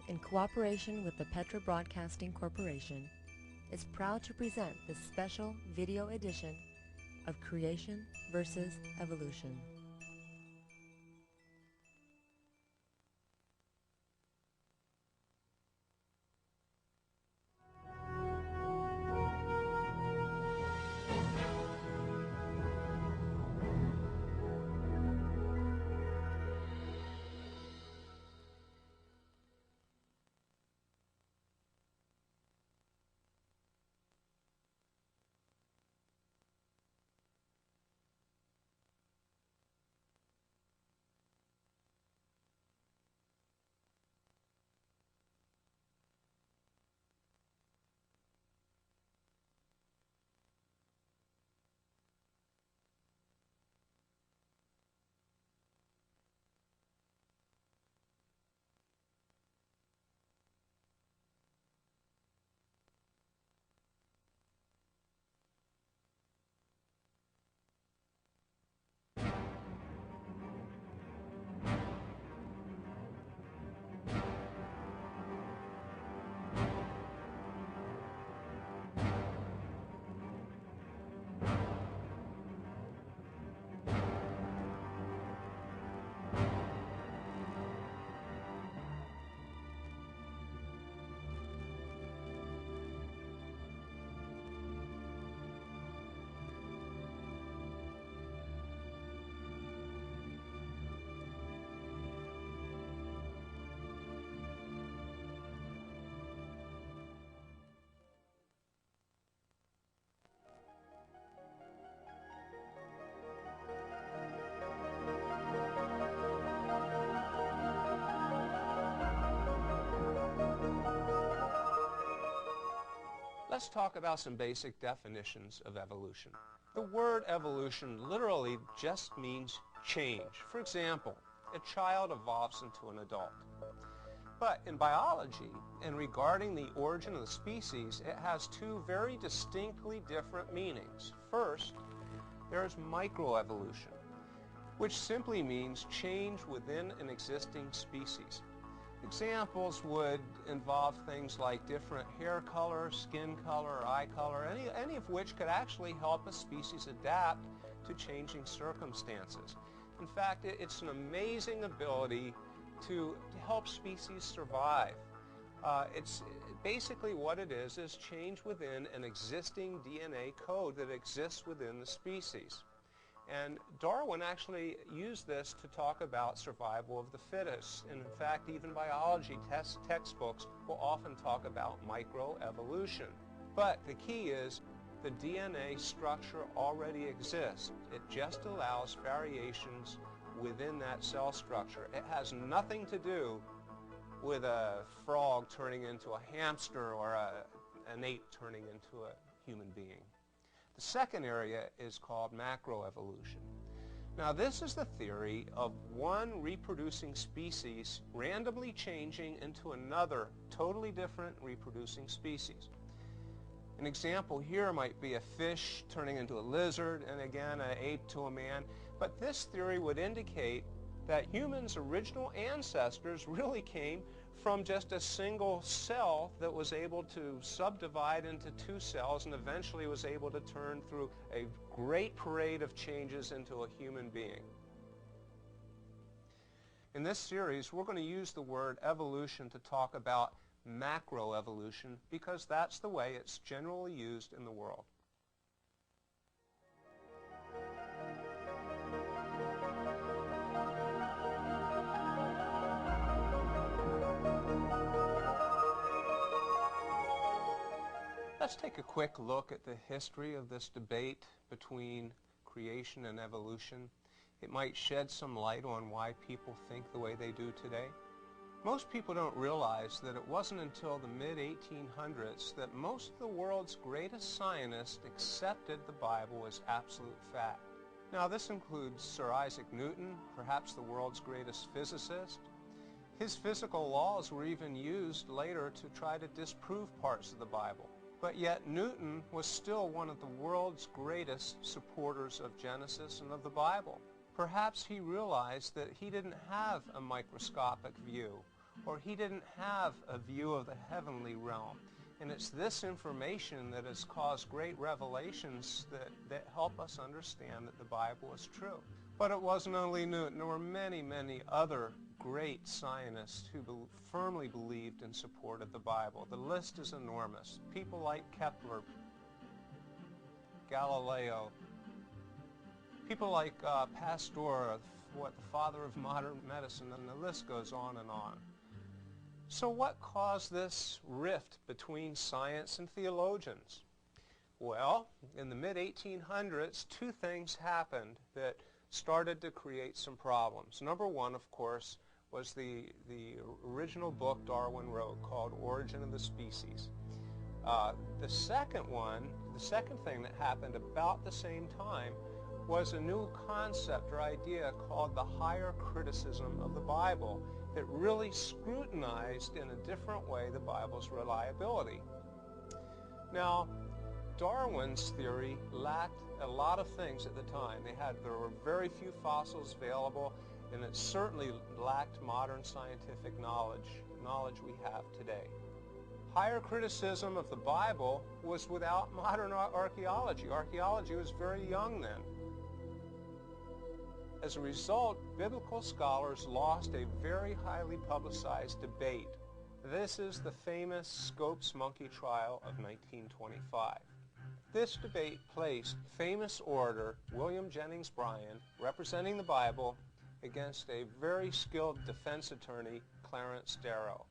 in cooperation with the Petra Broadcasting Corporation, is proud to present this special video edition of Creation versus Evolution. Let's talk about some basic definitions of evolution. The word evolution literally just means change. For example, a child evolves into an adult. But in biology, and regarding the origin of the species, it has two very distinctly different meanings. First, there is microevolution, which simply means change within an existing species. Examples would involve things like different hair color, skin color, or eye color, any of which could actually help a species adapt to changing circumstances. In fact, it's an amazing ability to help species survive. It's basically what it is change within an existing DNA code that exists within the species. And Darwin actually used this to talk about survival of the fittest. And in fact, even biology textbooks will often talk about microevolution. But the key is the DNA structure already exists. It just allows variations within that cell structure. It has nothing to do with a frog turning into a hamster or an ape turning into a human being. The second area is called macroevolution. Now, this is the theory of one reproducing species randomly changing into another totally different reproducing species. An example here might be a fish turning into a lizard, and again an ape to a man. But this theory would indicate that humans' original ancestors really came from just a single cell that was able to subdivide into two cells and eventually was able to turn through a great parade of changes into a human being. In this series, we're going to use the word evolution to talk about macroevolution because that's the way it's generally used in the world. Let's take a quick look at the history of this debate between creation and evolution. It might shed some light on why people think the way they do today. Most people don't realize that it wasn't until the mid-1800s that most of the world's greatest scientists accepted the Bible as absolute fact. Now, this includes Sir Isaac Newton, perhaps the world's greatest physicist. His physical laws were even used later to try to disprove parts of the Bible. But yet Newton was still one of the world's greatest supporters of Genesis and of the Bible. Perhaps he realized that he didn't have a microscopic view or he didn't have a view of the heavenly realm. And it's this information that has caused great revelations that help us understand that the Bible is true. But it wasn't only Newton. There were many, many other great scientists who firmly believed and supported the Bible. The list is enormous. People like Kepler, Galileo, people like Pasteur, the father of modern medicine, and the list goes on and on. So what caused this rift between science and theologians? Well, in the mid-1800s, two things happened that started to create some problems. Number one, of course, was the original book Darwin wrote called Origin of the Species. The second thing that happened about the same time was a new concept or idea called the higher criticism of the Bible that really scrutinized in a different way the Bible's reliability. Now, Darwin's theory lacked a lot of things at the time. There were very few fossils available, and it certainly lacked modern scientific knowledge we have today. Higher criticism of the Bible was without modern archaeology. Archaeology was very young then. As a result, biblical scholars lost a very highly publicized debate. This is the famous Scopes monkey trial of 1925. This debate placed famous orator William Jennings Bryan, representing the Bible, against a very skilled defense attorney, Clarence Darrow.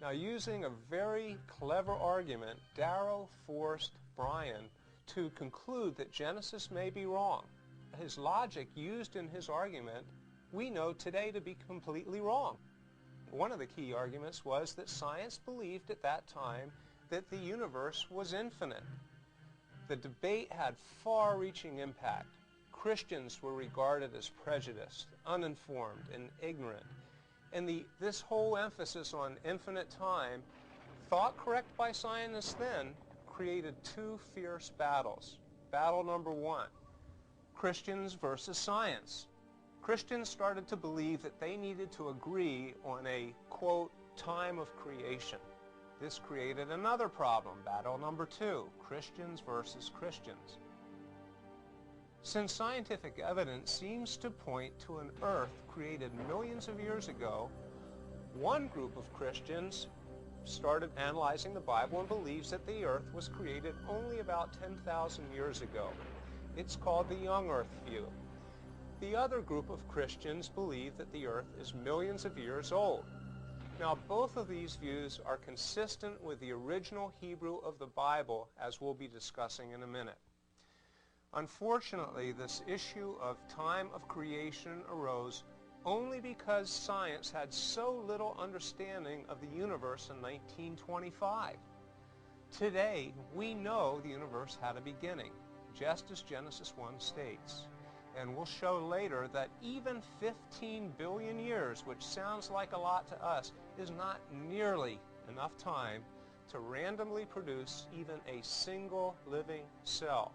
Now, using a very clever argument, Darrow forced Bryan to conclude that Genesis may be wrong. His logic used in his argument, we know today to be completely wrong. One of the key arguments was that science believed at that time that the universe was infinite. The debate had far-reaching impact. Christians were regarded as prejudiced, uninformed, and ignorant. And this whole emphasis on infinite time, thought correct by scientists then, created two fierce battles. Battle number one, Christians versus science. Christians started to believe that they needed to agree on a, quote, time of creation. This created another problem, battle number two, Christians versus Christians. Since scientific evidence seems to point to an earth created millions of years ago, one group of Christians started analyzing the Bible and believes that the earth was created only about 10,000 years ago. It's called the young earth view. The other group of Christians believe that the earth is millions of years old. Now, both of these views are consistent with the original Hebrew of the Bible, as we'll be discussing in a minute. Unfortunately, this issue of time of creation arose only because science had so little understanding of the universe in 1925. Today, we know the universe had a beginning, just as Genesis 1 states. And we'll show later that even 15 billion years, which sounds like a lot to us, is not nearly enough time to randomly produce even a single living cell.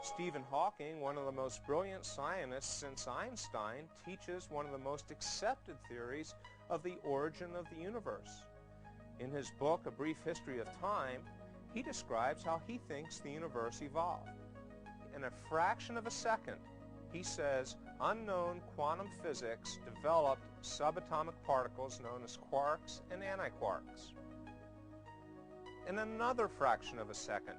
Stephen Hawking, one of the most brilliant scientists since Einstein, teaches one of the most accepted theories of the origin of the universe. In his book, A Brief History of Time, he describes how he thinks the universe evolved. In a fraction of a second, he says, unknown quantum physics developed subatomic particles known as quarks and antiquarks. In another fraction of a second,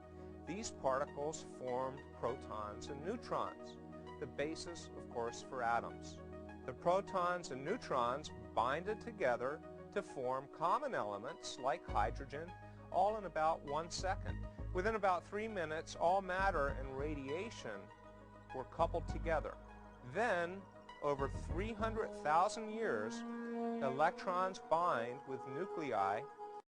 these particles formed protons and neutrons, the basis, of course, for atoms. The protons and neutrons binded together to form common elements like hydrogen, all in about 1 second. Within about 3 minutes, all matter and radiation were coupled together. Then, over 300,000 years, Electrons bind with nuclei